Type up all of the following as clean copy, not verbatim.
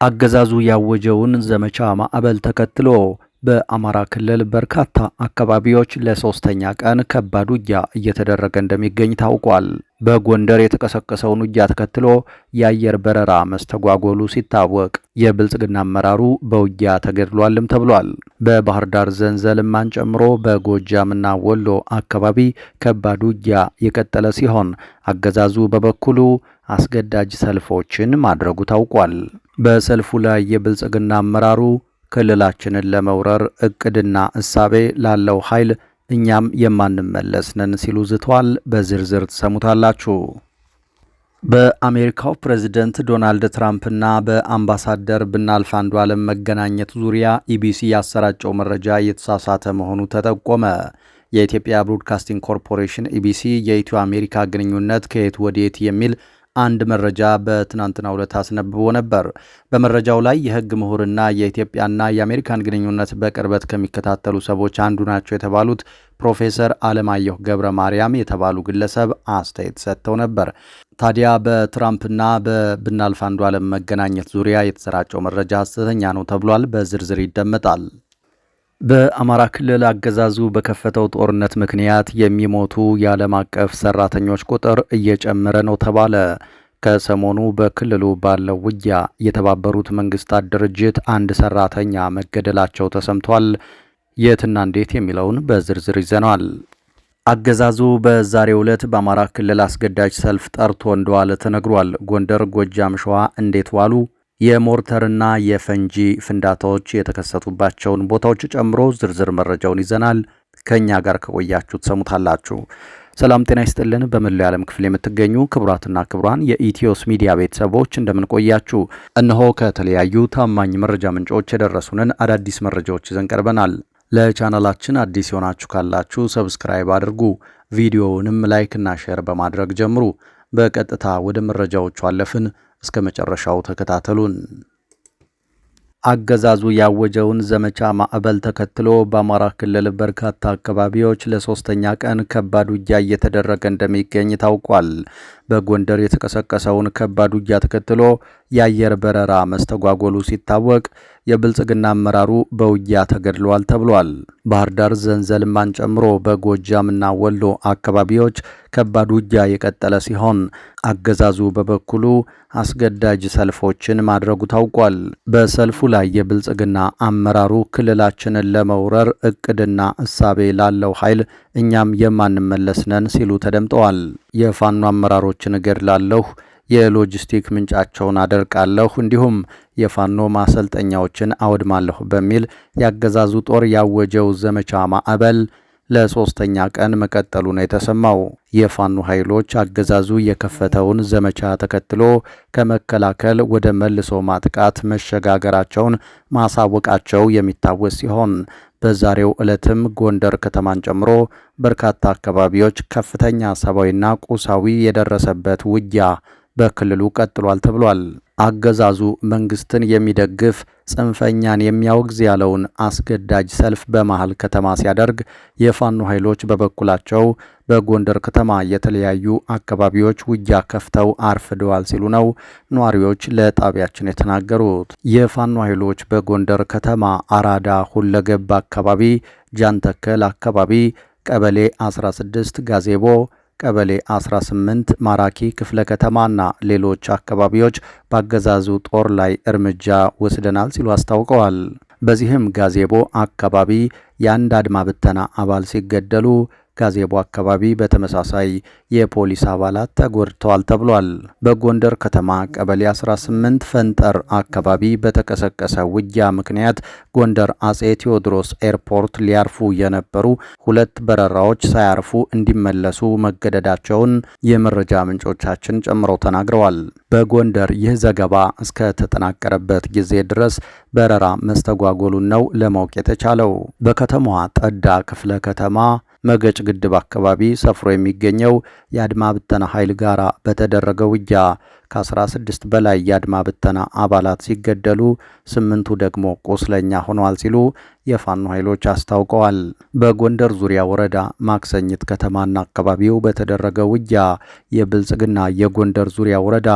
አገዛዙ ያወጀውን ዘመቻ ማዕበል ተከትሎ በአማራ ክልል በርካታ አካባቢዎች ለሶስተኛ ቀን ከባድ ውጊያ እየተደረገ እንደሚገኝ ታውቋል። በጎንደር የተቀሰቀሰውን ውጊያ ተከትሎ የአየር በረራ መስተጓጎሉ ሲታወቅ የብልጽግና አመራሩ በውጊያ ተገድሏልም ተብሏል። በባህር ዳር ዘንዘልማን ጨምሮ በጎጃምና ወሎ አካባቢ ከባድ ውጊያ የቀጠለ ሲሆን አገዛዙ በበኩሉ አስገዳጅ ሰልፎችን ማድረጉ ታውቋል። በሰልፉ ላይ የብልጽግና አመራሩ ክልላችንን ለመውረር እቅድና እሳቤ ላለው ኃይል እኛም የማንመለስ ነን ሲሉ ዝተዋል። በዝርዝር ትሰሙታላችሁ። በአሜሪካው ፕሬዝደንት ዶናልድ ትራምፕና በአምባሳደር ብናልፍ አንዱዓለም መገናኘት ዙሪያ ኢቢሲ ያሰራጨው መረጃ የተሳሳተ መሆኑ ተጠቆመ። የኢትዮጵያ ብሮድካስቲንግ ኮርፖሬሽን ኢቢሲ የኢትዮ አሜሪካ ግንኙነት ከየት ወዴት የሚል አንድ መረጃ በትናንትናው ዕለት አስነብቦ ነበር። በመረጃው ላይ የሕግ ምሁርና የኢትዮጵያና የአሜሪካን ግንኙነት በቅርበት ከሚከታተሉ ሰዎች አንዱ ናቸው የተባሉት ፕሮፌሰር አለማየሁ ገብረ ማርያም የተባሉ ግለሰብ አስተያየት ሰጥተው ነበር። ታዲያ በትራምፕና በብናልፍ አንዱዓለም መገናኘት ዙሪያ የተሰራጨው መረጃ ሐሰተኛ ነው ተብሏል። በዝርዝር ይደመጣል። በአማራ ክልል አገዛዙ በከፈተው ጦርነት ምክንያት የሚሞቱ የዓለም አቀፍ ሰራተኞች ቁጥር እየጨመረ ነው ተባለ። ከሰሞኑ በክልሉ ባለው ውጊያ የተባበሩት መንግስታት ድርጅት አንድ ሰራተኛ መገደላቸው ተሰምቷል። የትና እንዴት የሚለውን በዝርዝር ይዘናል። አገዛዙ በዛሬው ዕለት በአማራ ክልል አስገዳጅ ሰልፍ ጠርቶ እንደዋለ ተነግሯል። ጎንደር፣ ጎጃም፣ ሸዋ እንዴት ዋሉ? የሞርተርና የፈንጂ ፍንዳታዎች የተከሰቱባቸውን ቦታዎች ጨምሮ ዝርዝር መረጃውን ይዘናል። ከኛ ጋር ከቆያችሁ ትሰሙታላችሁ። ሰላም ጤና ይስጥልን። በመላው የዓለም ክፍል የምትገኙ ክቡራትና ክቡራን የኢትዮስ ሚዲያ ቤተሰቦች እንደምን ቆያችሁ? እነሆ ከተለያዩ ታማኝ መረጃ ምንጮች የደረሱንን አዳዲስ መረጃዎች ይዘን ቀርበናል። ለቻናላችን አዲስ የሆናችሁ ካላችሁ ሰብስክራይብ አድርጉ። ቪዲዮውንም ላይክና ሼር በማድረግ ጀምሩ። በቀጥታ ወደ መረጃዎቹ አለፍን። እስከ መጨረሻው ተከታተሉን። አገዛዙ ያወጀውን ዘመቻ ማዕበል ተከትሎ በአማራ ክልል በርካታ አካባቢዎች ለሶስተኛ ቀን ከባድ ውጊያ እየተደረገ እንደሚገኝ ታውቋል። በጎንደር የተቀሰቀሰውን ከባድ ውጊያ ተከትሎ የአየር በረራ መስተጓጎሉ ሲታወቅ የብልጽግና አመራሩ በውጊያ ተገድሏል ተብሏል። ባህር ዳር ዘንዘልማን ጨምሮ በጎጃምና ወሎ አካባቢዎች ከባድ ውጊያ የቀጠለ ሲሆን አገዛዙ በበኩሉ አስገዳጅ ሰልፎችን ማድረጉ ታውቋል። በሰልፉ ላይ የብልጽግና አመራሩ ክልላችንን ለመውረር እቅድና እሳቤ ላለው ኃይል እኛም የማንመለስ ነን ሲሉ ተደምጠዋል። የፋኖ አመራሮችን እገድላለሁ፣ የሎጂስቲክ ምንጫቸውን አደርቃለሁ፣ እንዲሁም የፋኖ ማሰልጠኛዎችን አወድማለሁ በሚል ያገዛዙ ጦር ያወጀው ዘመቻ ማዕበል ለሶስተኛ ቀን መቀጠሉ ነው የተሰማው። የፋኖ ኃይሎች አገዛዙ የከፈተውን ዘመቻ ተከትሎ ከመከላከል ወደ መልሶ ማጥቃት መሸጋገራቸውን ማሳወቃቸው የሚታወስ ሲሆን በዛሬው ዕለትም ጎንደር ከተማን ጨምሮ በርካታ አካባቢዎች ከፍተኛ ሰብአዊና ቁሳዊ የደረሰበት ውጊያ በክልሉ ቀጥሏል ተብሏል። አገዛዙ መንግስትን የሚደግፍ ጽንፈኛን የሚያወግዝ ያለውን አስገዳጅ ሰልፍ በመሃል ከተማ ሲያደርግ የፋኖ ኃይሎች በበኩላቸው በጎንደር ከተማ የተለያዩ አካባቢዎች ውጊያ ከፍተው አርፍደዋል ሲሉ ነው ነዋሪዎች ለጣቢያችን የተናገሩት። የፋኖ ኃይሎች በጎንደር ከተማ አራዳ ሁለገብ አካባቢ፣ ጃንተከል አካባቢ፣ ቀበሌ 16 ጋዜቦ ቀበሌ 18 ማራኪ ክፍለ ከተማና ሌሎች አካባቢዎች በአገዛዙ ጦር ላይ እርምጃ ወስደናል ሲሉ አስታውቀዋል። በዚህም ጋዜቦ አካባቢ የአንድ አድማ ብተና አባል ሲገደሉ ጋዜቦ አካባቢ በተመሳሳይ የፖሊስ አባላት ተጎድተዋል ተብሏል። በጎንደር ከተማ ቀበሌ 18 ፈንጠር አካባቢ በተቀሰቀሰ ውጊያ ምክንያት ጎንደር አጼ ቴዎድሮስ ኤርፖርት ሊያርፉ የነበሩ 2 በረራዎች ሳያርፉ እንዲመለሱ መገደዳቸውን የመረጃ ምንጮቻችን ጨምረው ተናግረዋል። በጎንደር ይህ ዘገባ እስከ ተጠናቀረበት ጊዜ ድረስ በረራ መስተጓጎሉን ነው ለማወቅ የተቻለው። በከተማዋ ጠዳ ክፍለ ከተማ መገጭ ግድብ አካባቢ ሰፍሮ የሚገኘው የአድማ ብተና ኃይል ጋራ በተደረገ ውጊያ ከ16 በላይ የአድማ ብተና አባላት ሲገደሉ 8ቱ ደግሞ ቁስለኛ ሆነዋል ሲሉ የፋኖ ኃይሎች አስታውቀዋል። በጎንደር ዙሪያ ወረዳ ማክሰኝት ከተማና አካባቢው በተደረገ ውጊያ የብልጽግና የጎንደር ዙሪያ ወረዳ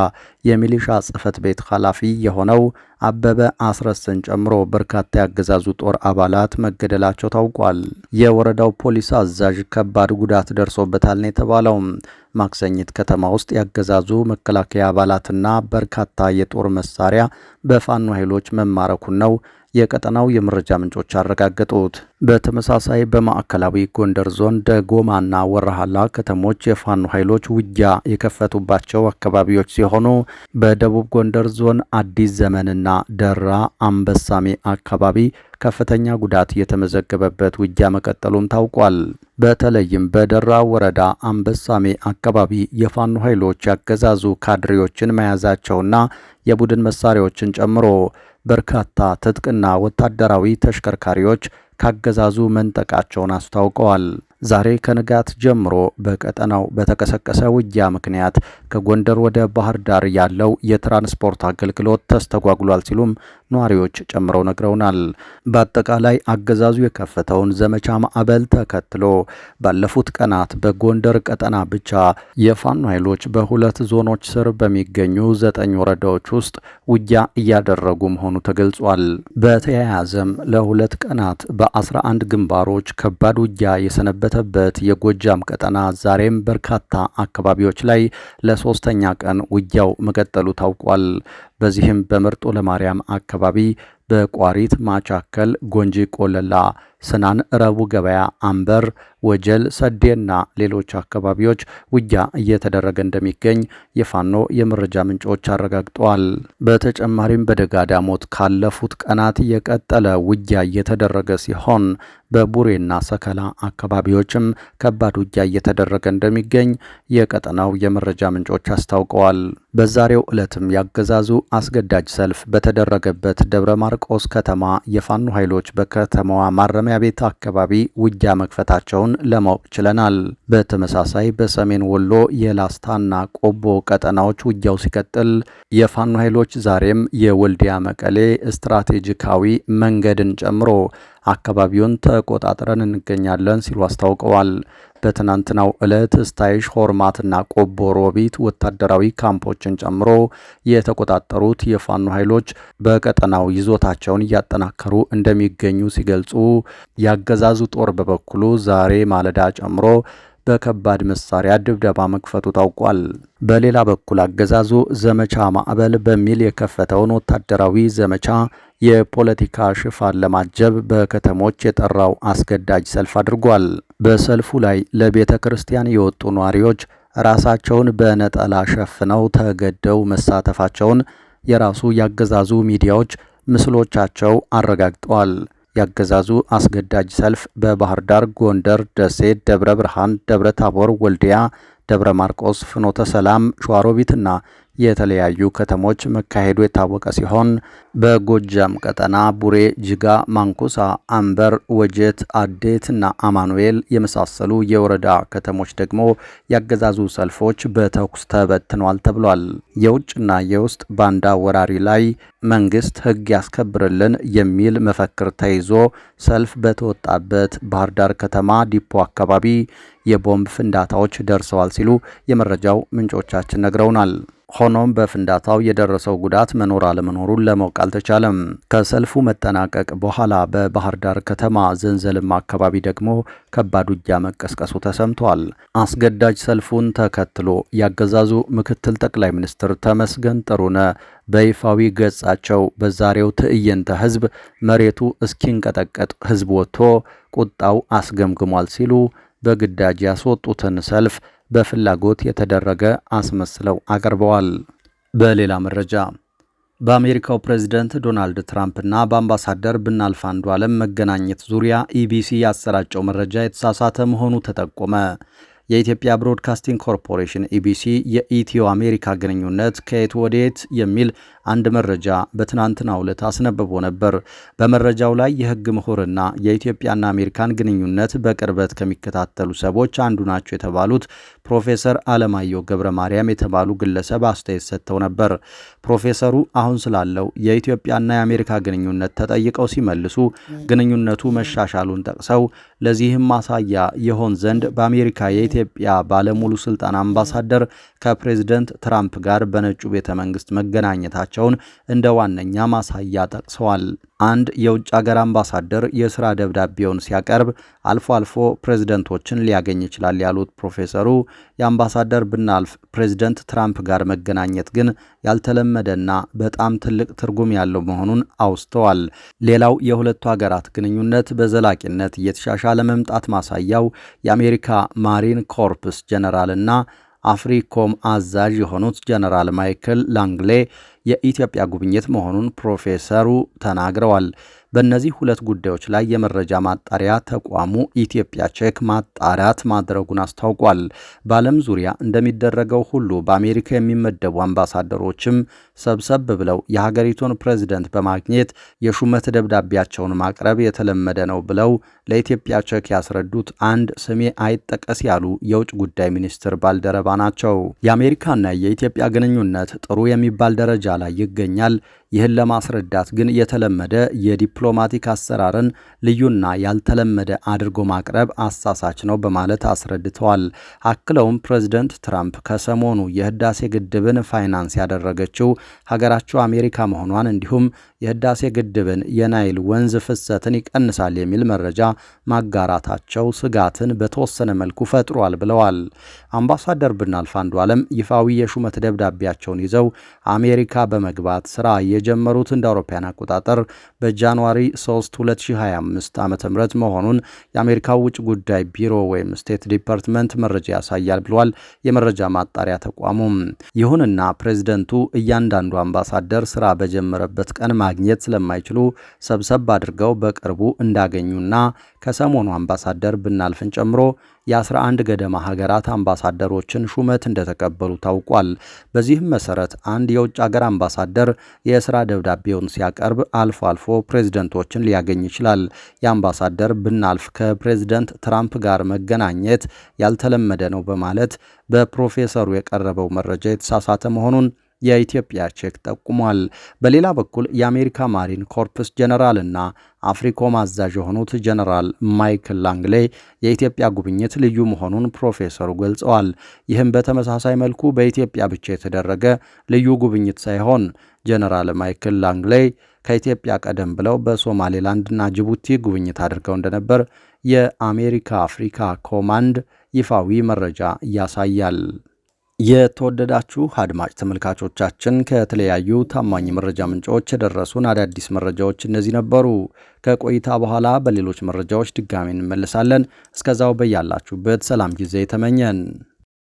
የሚሊሻ ጽሕፈት ቤት ኃላፊ የሆነው አበበ አስረስን ጨምሮ በርካታ ያገዛዙ ጦር አባላት መገደላቸው ታውቋል። የወረዳው ፖሊስ አዛዥ ከባድ ጉዳት ደርሶበታል ነው የተባለው። ማክሰኝት ከተማ ውስጥ ያገዛዙ መከላከያ አባላትና በርካታ የጦር መሳሪያ በፋኖ ኃይሎች መማረኩን ነው የቀጠናው የመረጃ ምንጮች አረጋገጡት። በተመሳሳይ በማዕከላዊ ጎንደር ዞን ደጎማና ወረሃላ ከተሞች የፋኖ ኃይሎች ውጊያ የከፈቱባቸው አካባቢዎች ሲሆኑ በደቡብ ጎንደር ዞን አዲስ ዘመንና ደራ አንበሳሜ አካባቢ ከፍተኛ ጉዳት የተመዘገበበት ውጊያ መቀጠሉም ታውቋል። በተለይም በደራ ወረዳ አንበሳሜ አካባቢ የፋኖ ኃይሎች ያገዛዙ ካድሬዎችን መያዛቸውና የቡድን መሳሪያዎችን ጨምሮ በርካታ ትጥቅና ወታደራዊ ተሽከርካሪዎች ካገዛዙ መንጠቃቸውን አስታውቀዋል። ዛሬ ከንጋት ጀምሮ በቀጠናው በተቀሰቀሰ ውጊያ ምክንያት ከጎንደር ወደ ባህር ዳር ያለው የትራንስፖርት አገልግሎት ተስተጓጉሏል ሲሉም ነዋሪዎች ጨምረው ነግረውናል። በአጠቃላይ አገዛዙ የከፈተውን ዘመቻ ማዕበል ተከትሎ ባለፉት ቀናት በጎንደር ቀጠና ብቻ የፋኖ ኃይሎች በሁለት ዞኖች ስር በሚገኙ 9 ወረዳዎች ውስጥ ውጊያ እያደረጉ መሆኑ ተገልጿል። በተያያዘም ለ2 ቀናት በ11 ግንባሮች ከባድ ውጊያ የሰነበተበት የጎጃም ቀጠና ዛሬም በርካታ አካባቢዎች ላይ ለ3ኛ ቀን ውጊያው መቀጠሉ ታውቋል። በዚህም በመርጦ ለማርያም አካባቢ በቋሪት ማቻከል፣ ጎንጂ ቆለላ፣ ስናን፣ ረቡ ገበያ፣ አንበር፣ ወጀል፣ ሰዴና ሌሎች አካባቢዎች ውጊያ እየተደረገ እንደሚገኝ የፋኖ የመረጃ ምንጮች አረጋግጠዋል። በተጨማሪም በደጋዳሞት ካለፉት ቀናት የቀጠለ ውጊያ እየተደረገ ሲሆን በቡሬና ሰከላ አካባቢዎችም ከባድ ውጊያ እየተደረገ እንደሚገኝ የቀጠናው የመረጃ ምንጮች አስታውቀዋል። በዛሬው ዕለትም ያገዛዙ አስገዳጅ ሰልፍ በተደረገበት ደብረ ማርቆስ ከተማ የፋኖ ኃይሎች በከተማዋ ማረሚያ ቤት አካባቢ ውጊያ መክፈታቸውን ለማወቅ ችለናል። በተመሳሳይ በሰሜን ወሎ የላስታና ቆቦ ቀጠናዎች ውጊያው ሲቀጥል የፋኖ ኃይሎች ዛሬም የወልዲያ መቀሌ ስትራቴጂካዊ መንገድን ጨምሮ አካባቢውን ተቆጣጥረን እንገኛለን ሲሉ አስታውቀዋል። በትናንትናው ዕለት ስታይሽ፣ ሆርማትና ቆቦ ሮቢት ወታደራዊ ካምፖችን ጨምሮ የተቆጣጠሩት የፋኖ ኃይሎች በቀጠናው ይዞታቸውን እያጠናከሩ እንደሚገኙ ሲገልጹ፣ ያገዛዙ ጦር በበኩሉ ዛሬ ማለዳ ጨምሮ በከባድ መሳሪያ ድብደባ መክፈቱ ታውቋል። በሌላ በኩል አገዛዙ ዘመቻ ማዕበል በሚል የከፈተውን ወታደራዊ ዘመቻ የፖለቲካ ሽፋን ለማጀብ በከተሞች የጠራው አስገዳጅ ሰልፍ አድርጓል። በሰልፉ ላይ ለቤተ ክርስቲያን የወጡ ነዋሪዎች ራሳቸውን በነጠላ ሸፍነው ተገደው መሳተፋቸውን የራሱ ያገዛዙ ሚዲያዎች ምስሎቻቸው አረጋግጠዋል። ያገዛዙ አስገዳጅ ሰልፍ በባህር ዳር፣ ጎንደር፣ ደሴ፣ ደብረ ብርሃን፣ ደብረ ታቦር፣ ወልዲያ፣ ደብረ ማርቆስ፣ ፍኖተ ሰላም፣ ሸዋሮቢትና የተለያዩ ከተሞች መካሄዱ የታወቀ ሲሆን በጎጃም ቀጠና ቡሬ፣ ጅጋ፣ ማንኩሳ፣ አንበር፣ ወጀት፣ አዴትና አማኑኤል የመሳሰሉ የወረዳ ከተሞች ደግሞ ያገዛዙ ሰልፎች በተኩስ ተበትነዋል ተብሏል። የውጭና የውስጥ ባንዳ ወራሪ ላይ መንግስት ሕግ ያስከብርልን የሚል መፈክር ተይዞ ሰልፍ በተወጣበት ባህር ዳር ከተማ ዲፖ አካባቢ የቦምብ ፍንዳታዎች ደርሰዋል ሲሉ የመረጃው ምንጮቻችን ነግረውናል። ሆኖም በፍንዳታው የደረሰው ጉዳት መኖር አለመኖሩን ለማወቅ አልተቻለም። ከሰልፉ መጠናቀቅ በኋላ በባህር ዳር ከተማ ዘንዘልማ አካባቢ ደግሞ ከባድ ውጊያ መቀስቀሱ ተሰምቷል። አስገዳጅ ሰልፉን ተከትሎ ያገዛዙ ምክትል ጠቅላይ ሚኒስትር ተመስገን ጥሩነህ በይፋዊ ገጻቸው በዛሬው ትዕይንተ ህዝብ መሬቱ እስኪንቀጠቀጥ ህዝብ ወጥቶ ቁጣው አስገምግሟል ሲሉ በግዳጅ ያስወጡትን ሰልፍ በፍላጎት የተደረገ አስመስለው አቅርበዋል። በሌላ መረጃ በአሜሪካው ፕሬዝዳንት ዶናልድ ትራምፕና በአምባሳደር ብናልፍ አንዱዓለም መገናኘት ዙሪያ ኢቢሲ ያሰራጨው መረጃ የተሳሳተ መሆኑ ተጠቆመ። የኢትዮጵያ ብሮድካስቲንግ ኮርፖሬሽን ኢቢሲ የኢትዮ አሜሪካ ግንኙነት ከየት ወዴት የሚል አንድ መረጃ በትናንትናው ዕለት አስነብቦ ነበር። በመረጃው ላይ የህግ ምሁርና የኢትዮጵያና አሜሪካን ግንኙነት በቅርበት ከሚከታተሉ ሰዎች አንዱ ናቸው የተባሉት ፕሮፌሰር አለማየሁ ገብረ ማርያም የተባሉ ግለሰብ አስተያየት ሰጥተው ነበር። ፕሮፌሰሩ አሁን ስላለው የኢትዮጵያና የአሜሪካ ግንኙነት ተጠይቀው ሲመልሱ ግንኙነቱ መሻሻሉን ጠቅሰው ለዚህም ማሳያ የሆን ዘንድ በአሜሪካ የኢትዮጵያ ባለሙሉ ስልጣን አምባሳደር ከፕሬዝደንት ትራምፕ ጋር በነጩ ቤተ መንግስት መገናኘታቸውን እንደ ዋነኛ ማሳያ ጠቅሰዋል። አንድ የውጭ ሀገር አምባሳደር የሥራ ደብዳቤውን ሲያቀርብ አልፎ አልፎ ፕሬዝደንቶችን ሊያገኝ ይችላል ያሉት ፕሮፌሰሩ የአምባሳደር ብናልፍ ፕሬዝደንት ትራምፕ ጋር መገናኘት ግን ያልተለመደና በጣም ትልቅ ትርጉም ያለው መሆኑን አውስተዋል። ሌላው የሁለቱ ሀገራት ግንኙነት በዘላቂነት እየተሻሻለ መምጣት ማሳያው የአሜሪካ ማሪን ኮርፕስ ጀነራልና አፍሪኮም አዛዥ የሆኑት ጀነራል ማይክል ላንግሌ የኢትዮጵያ ጉብኝት መሆኑን ፕሮፌሰሩ ተናግረዋል። በእነዚህ ሁለት ጉዳዮች ላይ የመረጃ ማጣሪያ ተቋሙ ኢትዮጵያ ቼክ ማጣራት ማድረጉን አስታውቋል። በዓለም ዙሪያ እንደሚደረገው ሁሉ በአሜሪካ የሚመደቡ አምባሳደሮችም ሰብሰብ ብለው የሀገሪቱን ፕሬዝደንት በማግኘት የሹመት ደብዳቤያቸውን ማቅረብ የተለመደ ነው ብለው ለኢትዮጵያ ቼክ ያስረዱት አንድ ስሜ አይጠቀስ ያሉ የውጭ ጉዳይ ሚኒስትር ባልደረባ ናቸው። የአሜሪካና የኢትዮጵያ ግንኙነት ጥሩ የሚባል ደረጃ ላይ ይገኛል። ይህን ለማስረዳት ግን የተለመደ የዲፕሎማቲክ አሰራርን ልዩና ያልተለመደ አድርጎ ማቅረብ አሳሳች ነው በማለት አስረድተዋል። አክለውም ፕሬዝደንት ትራምፕ ከሰሞኑ የህዳሴ ግድብን ፋይናንስ ያደረገችው ሀገራቸው አሜሪካ መሆኗን እንዲሁም የህዳሴ ግድብን የናይል ወንዝ ፍሰትን ይቀንሳል የሚል መረጃ ማጋራታቸው ስጋትን በተወሰነ መልኩ ፈጥሯል ብለዋል። አምባሳደር ብናልፍ አንዱዓለም ይፋዊ የሹመት ደብዳቤያቸውን ይዘው አሜሪካ በመግባት ስራ የጀመሩት እንደ አውሮፓውያን አቆጣጠር በጃንዋሪ 3 2025 ዓ.ም መሆኑን የአሜሪካው ውጭ ጉዳይ ቢሮ ወይም ስቴት ዲፓርትመንት መረጃ ያሳያል ብሏል የመረጃ ማጣሪያ ተቋሙም። ይሁንና ፕሬዝደንቱ እያንዳንዱ አምባሳደር ስራ በጀመረበት ቀን ማግኘት ስለማይችሉ ሰብሰብ አድርገው በቅርቡ እንዳገኙና ከሰሞኑ አምባሳደር ብናልፍን ጨምሮ የ11 ገደማ ሀገራት አምባሳደሮችን ሹመት እንደተቀበሉ ታውቋል። በዚህም መሰረት አንድ የውጭ ሀገር አምባሳደር የስራ ደብዳቤውን ሲያቀርብ አልፎ አልፎ ፕሬዝደንቶችን ሊያገኝ ይችላል። የአምባሳደር ብናልፍ ከፕሬዝደንት ትራምፕ ጋር መገናኘት ያልተለመደ ነው በማለት በፕሮፌሰሩ የቀረበው መረጃ የተሳሳተ መሆኑን የኢትዮጵያ ቼክ ጠቁሟል። በሌላ በኩል የአሜሪካ ማሪን ኮርፕስ ጀነራልና አፍሪኮም አዛዥ የሆኑት ጀነራል ማይክል ላንግሌ የኢትዮጵያ ጉብኝት ልዩ መሆኑን ፕሮፌሰሩ ገልጸዋል። ይህም በተመሳሳይ መልኩ በኢትዮጵያ ብቻ የተደረገ ልዩ ጉብኝት ሳይሆን ጀነራል ማይክል ላንግሌ ከኢትዮጵያ ቀደም ብለው በሶማሌላንድና ጅቡቲ ጉብኝት አድርገው እንደነበር የአሜሪካ አፍሪካ ኮማንድ ይፋዊ መረጃ ያሳያል። የተወደዳችሁ አድማጭ ተመልካቾቻችን ከተለያዩ ታማኝ መረጃ ምንጮች የደረሱን አዳዲስ መረጃዎች እነዚህ ነበሩ። ከቆይታ በኋላ በሌሎች መረጃዎች ድጋሚ እንመለሳለን። እስከዛው በያላችሁበት ሰላም ጊዜ ተመኘን።